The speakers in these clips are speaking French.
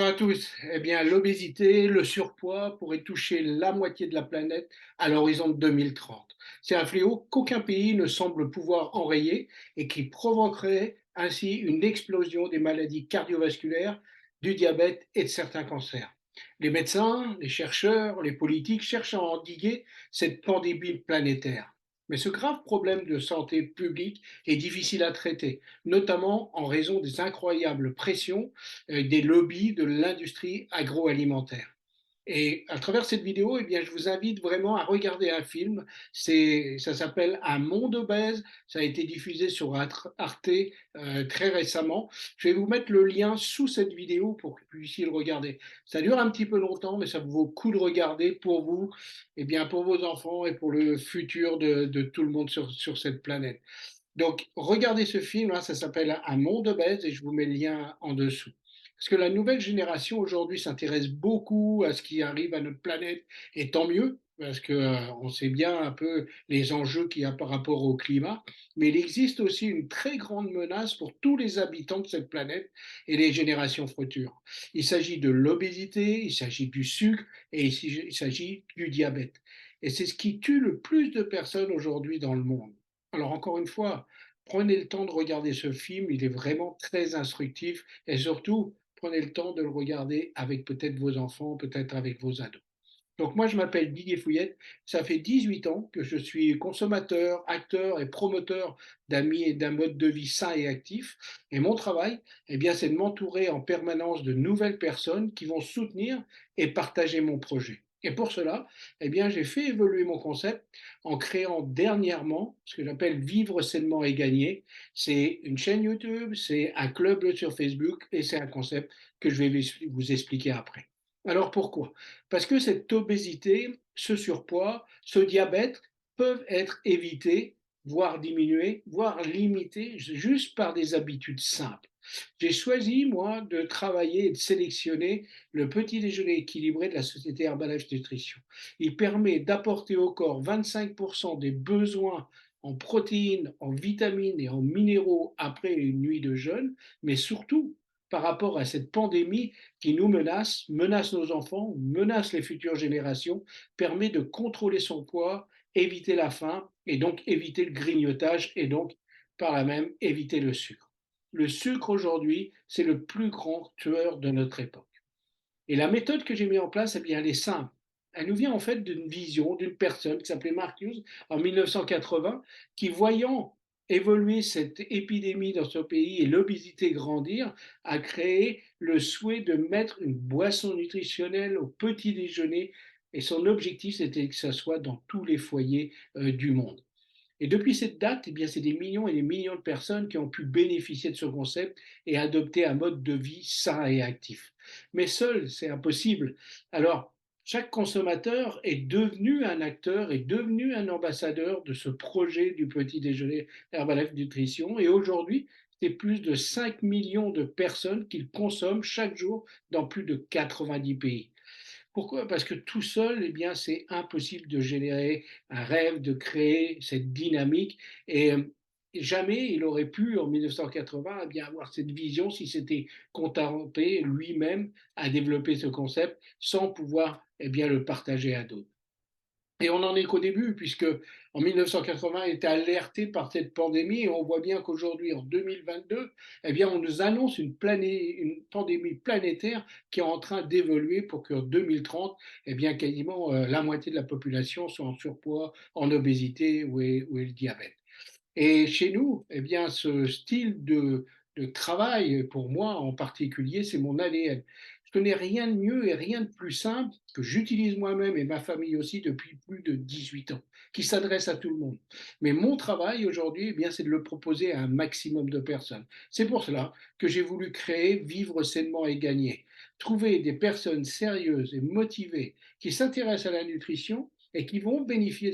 Bonjour à tous. Eh bien, l'obésité, le surpoids pourrait toucher la moitié de la planète à l'horizon de 2030. C'est un fléau qu'aucun pays ne semble pouvoir enrayer et qui provoquerait ainsi une explosion des maladies cardiovasculaires, du diabète et de certains cancers. Les médecins, les chercheurs, les politiques cherchent à endiguer cette pandémie planétaire. Mais ce grave problème de santé publique est difficile à traiter, notamment en raison des incroyables pressions des lobbies de l'industrie agroalimentaire. Et à travers cette vidéo, eh bien, je vous invite vraiment à regarder un film. Ça s'appelle Un monde obèse. Ça a été diffusé sur Arte très récemment. Je vais vous mettre le lien sous cette vidéo pour que vous puissiez le regarder. Ça dure un petit peu longtemps, mais ça vaut le coup de regarder pour vous, eh bien, pour vos enfants et pour le futur de tout le monde sur cette planète. Donc, regardez ce film, hein, ça s'appelle Un monde obèse et je vous mets le lien en dessous. Parce que la nouvelle génération aujourd'hui s'intéresse beaucoup à ce qui arrive à notre planète, et tant mieux, parce que on sait bien un peu les enjeux qu'il y a par rapport au climat, mais il existe aussi une très grande menace pour tous les habitants de cette planète et les générations futures. Il s'agit de l'obésité, il s'agit du sucre et il s'agit du diabète. Et c'est ce qui tue le plus de personnes aujourd'hui dans le monde. Alors encore une fois, prenez le temps de regarder ce film, il est vraiment très instructif et surtout, prenez le temps de le regarder avec peut-être vos enfants, peut-être avec vos ados. Donc moi, je m'appelle Didier Fouillette, ça fait 18 ans que je suis consommateur, acteur et promoteur d'amis et d'un mode de vie sain et actif. Et mon travail, eh bien, c'est de m'entourer en permanence de nouvelles personnes qui vont soutenir et partager mon projet. Et pour cela, eh bien, j'ai fait évoluer mon concept en créant dernièrement ce que j'appelle Vivre sainement et gagner. C'est une chaîne YouTube, c'est un club sur Facebook et c'est un concept que je vais vous expliquer après. Alors pourquoi? Parce que cette obésité, ce surpoids, ce diabète peuvent être évités, voire diminués, voire limités juste par des habitudes simples. J'ai choisi, moi, de travailler et de sélectionner le petit déjeuner équilibré de la société Herbalife Nutrition. Il permet d'apporter au corps 25% des besoins en protéines, en vitamines et en minéraux après une nuit de jeûne, mais surtout par rapport à cette pandémie qui nous menace, menace nos enfants, menace les futures générations, permet de contrôler son poids, éviter la faim et donc éviter le grignotage et donc par là même éviter le sucre. Le sucre aujourd'hui, c'est le plus grand tueur de notre époque. Et la méthode que j'ai mise en place, eh bien, elle est simple. Elle nous vient en fait d'une vision d'une personne qui s'appelait Marcus en 1980, qui voyant évoluer cette épidémie dans son pays et l'obésité grandir, a créé le souhait de mettre une boisson nutritionnelle au petit déjeuner. Et son objectif, c'était que ça soit dans tous les foyers du monde. Et depuis cette date, eh bien, c'est des millions et des millions de personnes qui ont pu bénéficier de ce concept et adopter un mode de vie sain et actif. Mais seul, c'est impossible. Alors, chaque consommateur est devenu un acteur, est devenu un ambassadeur de ce projet du petit déjeuner Herbalife Nutrition. Et aujourd'hui, c'est plus de 5 millions de personnes qui le consomment chaque jour dans plus de 90 pays. Pourquoi? Parce que tout seul, eh bien, c'est impossible de générer un rêve, de créer cette dynamique. Et jamais il aurait pu, en 1980, eh bien, avoir cette vision si s'était contenté lui-même à développer ce concept sans pouvoir eh bien, le partager à d'autres. Et on n'en est qu'au début, puisque en 1980, on était alerté par cette pandémie et on voit bien qu'aujourd'hui, en 2022, eh bien, on nous annonce une pandémie planétaire qui est en train d'évoluer pour qu'en 2030, eh bien, quasiment la moitié de la population soit en surpoids, en obésité ou est le diabète. Et chez nous, eh bien, ce style de travail, pour moi en particulier, c'est mon ADN. Je connais rien de mieux et rien de plus simple que j'utilise moi-même et ma famille aussi depuis plus de 18 ans, qui s'adresse à tout le monde. Mais mon travail aujourd'hui, eh bien, c'est de le proposer à un maximum de personnes. C'est pour cela que j'ai voulu créer Vivre sainement et gagner. Trouver des personnes sérieuses et motivées qui s'intéressent à la nutrition et qui vont bénéficier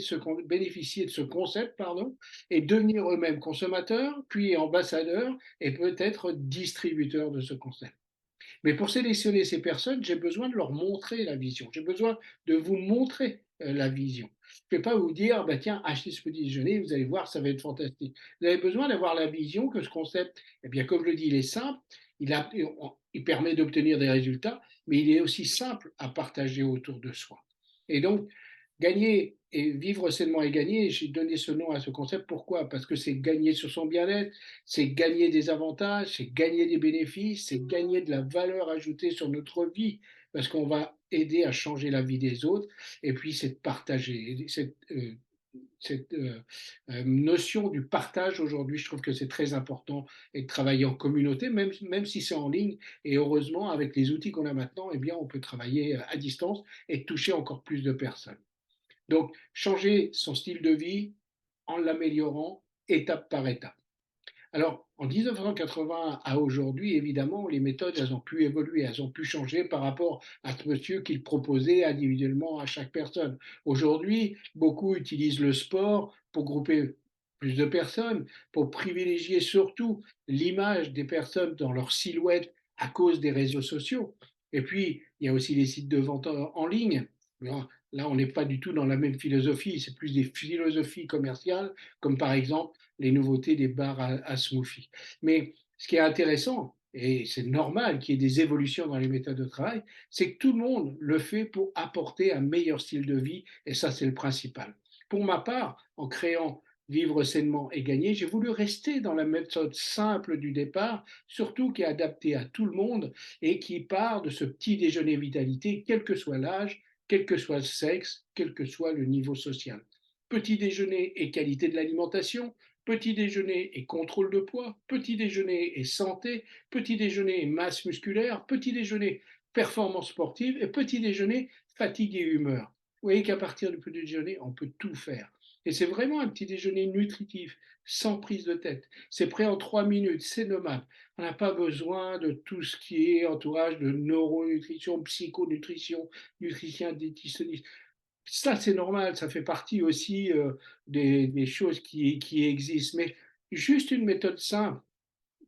de ce concept, pardon, et devenir eux-mêmes consommateurs, puis ambassadeurs et peut-être distributeurs de ce concept. Mais pour sélectionner ces personnes, j'ai besoin de leur montrer la vision. J'ai besoin de vous montrer la vision. Je ne vais pas vous dire, bah, tiens, achetez ce petit déjeuner, vous allez voir, ça va être fantastique. Vous avez besoin d'avoir la vision que ce concept, eh bien, comme je le dis, il est simple, il il permet d'obtenir des résultats, mais il est aussi simple à partager autour de soi. Et donc, gagner et vivre sainement et gagner, j'ai donné ce nom à ce concept. Pourquoi? Parce que c'est gagner sur son bien-être, c'est gagner des avantages, c'est gagner des bénéfices, c'est gagner de la valeur ajoutée sur notre vie, parce qu'on va aider à changer la vie des autres, et puis c'est de partager. Cette notion du partage aujourd'hui, je trouve que c'est très important et de travailler en communauté, même si c'est en ligne. Et heureusement, avec les outils qu'on a maintenant, eh bien, on peut travailler à distance et toucher encore plus de personnes. Donc, changer son style de vie en l'améliorant étape par étape. Alors, en 1980 à aujourd'hui, évidemment, les méthodes, elles ont pu évoluer, elles ont pu changer par rapport à ce monsieur qu'il proposait individuellement à chaque personne. Aujourd'hui, beaucoup utilisent le sport pour grouper plus de personnes, pour privilégier surtout l'image des personnes dans leur silhouette à cause des réseaux sociaux. Et puis, il y a aussi les sites de vente en ligne. Là, on n'est pas du tout dans la même philosophie, c'est plus des philosophies commerciales, comme par exemple les nouveautés des bars à smoothie. Mais ce qui est intéressant, et c'est normal qu'il y ait des évolutions dans les méthodes de travail, c'est que tout le monde le fait pour apporter un meilleur style de vie, et ça c'est le principal. Pour ma part, en créant Vivre sainement et gagner, j'ai voulu rester dans la méthode simple du départ, surtout qui est adaptée à tout le monde et qui part de ce petit déjeuner vitalité, quel que soit l'âge, quel que soit le sexe, quel que soit le niveau social. Petit déjeuner et qualité de l'alimentation, petit déjeuner et contrôle de poids, petit déjeuner et santé, petit déjeuner et masse musculaire, petit déjeuner performance sportive et petit déjeuner fatigue et humeur. Vous voyez qu'à partir du petit déjeuner, on peut tout faire. Et c'est vraiment un petit déjeuner nutritif, sans prise de tête. C'est prêt en 3 minutes, c'est nommable. On n'a pas besoin de tout ce qui est entourage de neuronutrition, psychonutrition, nutrition, diététicien. Ça, c'est normal, ça fait partie aussi des choses qui existent. Mais juste une méthode simple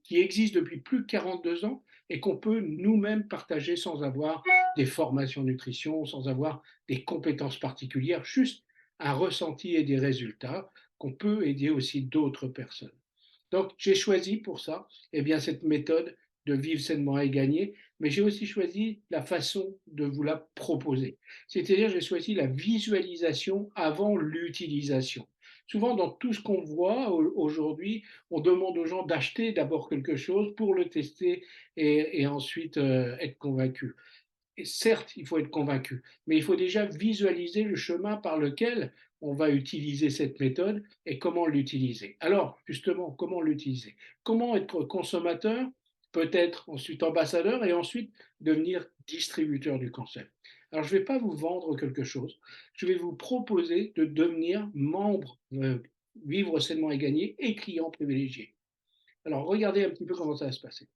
qui existe depuis plus de 42 ans et qu'on peut nous-mêmes partager sans avoir des formations nutrition, sans avoir des compétences particulières, juste un ressenti et des résultats qu'on peut aider aussi d'autres personnes. Donc, j'ai choisi pour ça eh bien, cette méthode de vivre sainement et gagner, mais j'ai aussi choisi la façon de vous la proposer. C'est-à-dire, j'ai choisi la visualisation avant l'utilisation. Souvent, dans tout ce qu'on voit aujourd'hui, on demande aux gens d'acheter d'abord quelque chose pour le tester et ensuite être convaincu. Et certes, il faut être convaincu, mais il faut déjà visualiser le chemin par lequel on va utiliser cette méthode et comment l'utiliser. Alors, justement, comment l'utiliser? Comment être consommateur, peut-être ensuite ambassadeur et ensuite devenir distributeur du concept. Alors, je ne vais pas vous vendre quelque chose, je vais vous proposer de devenir membre Vivre sainement et gagner et client privilégié. Alors, regardez un petit peu comment ça va se passer.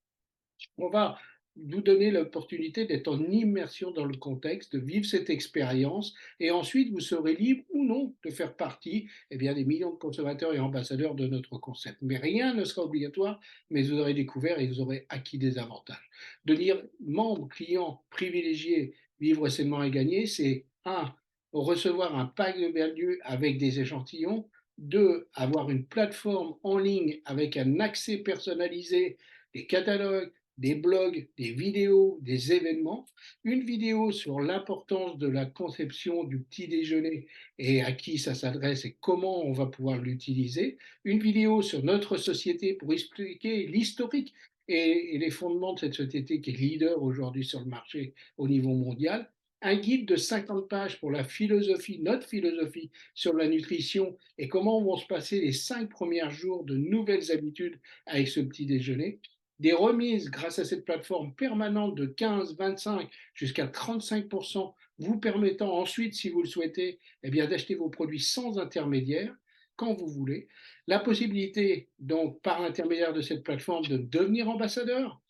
On va vous donner l'opportunité d'être en immersion dans le contexte, de vivre cette expérience, et ensuite vous serez libre ou non de faire partie des millions de consommateurs et ambassadeurs de notre concept. Mais rien ne sera obligatoire, mais vous aurez découvert et vous aurez acquis des avantages. Devenir membre, client privilégié, vivre sainement et gagner, c'est un, recevoir un pack de value avec des échantillons, deux, avoir une plateforme en ligne avec un accès personnalisé, des catalogues, des blogs, des vidéos, des événements, une vidéo sur l'importance de la conception du petit déjeuner et à qui ça s'adresse et comment on va pouvoir l'utiliser, une vidéo sur notre société pour expliquer l'historique et les fondements de cette société qui est leader aujourd'hui sur le marché au niveau mondial, un guide de 50 pages pour la philosophie, notre philosophie sur la nutrition et comment vont se passer les 5 premiers jours de nouvelles habitudes avec ce petit déjeuner, des remises grâce à cette plateforme permanente de 15, 25 jusqu'à 35%, vous permettant ensuite, si vous le souhaitez, d'acheter vos produits sans intermédiaire, quand vous voulez. La possibilité, donc, par l'intermédiaire de cette plateforme, de devenir ambassadeur,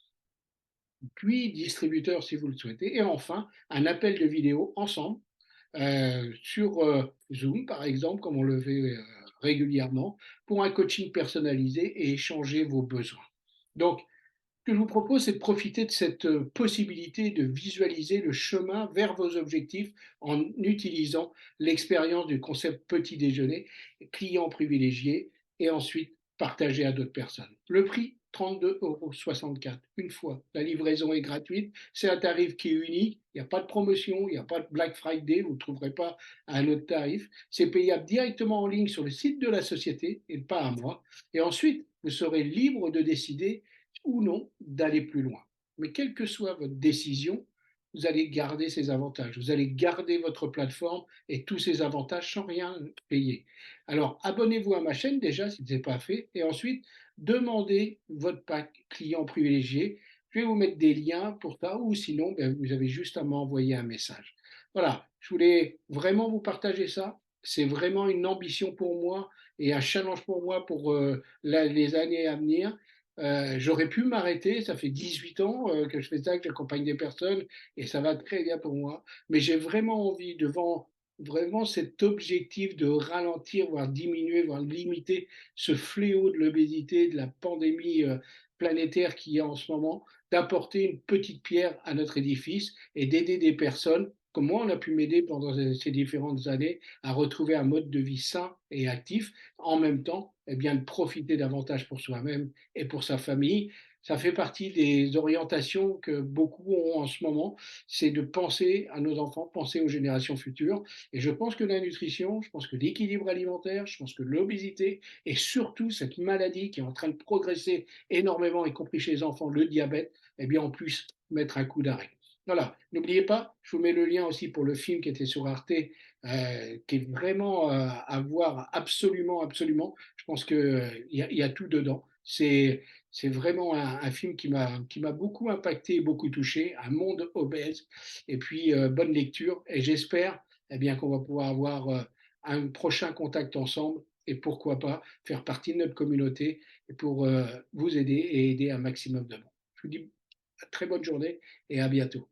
puis distributeur si vous le souhaitez. Et enfin, un appel de vidéo ensemble sur Zoom, par exemple, comme on le fait régulièrement, pour un coaching personnalisé et échanger vos besoins. Donc, ce que je vous propose, c'est de profiter de cette possibilité de visualiser le chemin vers vos objectifs en utilisant l'expérience du concept petit déjeuner, client privilégié, et ensuite partager à d'autres personnes. Le prix, 32,64 € une fois. La livraison est gratuite, c'est un tarif qui est unique, il n'y a pas de promotion, il n'y a pas de Black Friday, vous ne trouverez pas un autre tarif. C'est payable directement en ligne sur le site de la société et pas à moi. Et ensuite, vous serez libre de décider ou non d'aller plus loin. Mais quelle que soit votre décision, vous allez garder ces avantages. Vous allez garder votre plateforme et tous ces avantages sans rien payer. Alors, abonnez-vous à ma chaîne déjà si ce n'est pas fait. Et ensuite, demandez votre pack client privilégié. Je vais vous mettre des liens pour ça ou sinon, ben, vous avez juste à m'envoyer un message. Voilà, je voulais vraiment vous partager ça. C'est vraiment une ambition pour moi et un challenge pour moi pour les années à venir. J'aurais pu m'arrêter, ça fait 18 ans que je fais ça, que j'accompagne des personnes et ça va très bien pour moi. Mais j'ai vraiment envie, devant vraiment cet objectif de ralentir, voire diminuer, voire limiter ce fléau de l'obésité, de la pandémie planétaire qui est en ce moment, d'apporter une petite pierre à notre édifice et d'aider des personnes, comme moi on a pu m'aider pendant ces différentes années, à retrouver un mode de vie sain et actif, en même temps, eh bien, de profiter davantage pour soi-même et pour sa famille. Ça fait partie des orientations que beaucoup ont en ce moment, c'est de penser à nos enfants, penser aux générations futures. Et je pense que la nutrition, je pense que l'équilibre alimentaire, je pense que l'obésité et surtout cette maladie qui est en train de progresser énormément, y compris chez les enfants, le diabète, eh bien, on puisse mettre un coup d'arrêt. Voilà, n'oubliez pas, je vous mets le lien aussi pour le film qui était sur Arte, qui est vraiment à voir absolument, absolument. Je pense qu'il y a tout dedans. C'est vraiment un film qui m'a beaucoup impacté, beaucoup touché, un monde obèse, et puis bonne lecture, et j'espère eh bien, qu'on va pouvoir avoir un prochain contact ensemble, et pourquoi pas faire partie de notre communauté et pour vous aider et aider un maximum de monde. Je vous dis très bonne journée et à bientôt.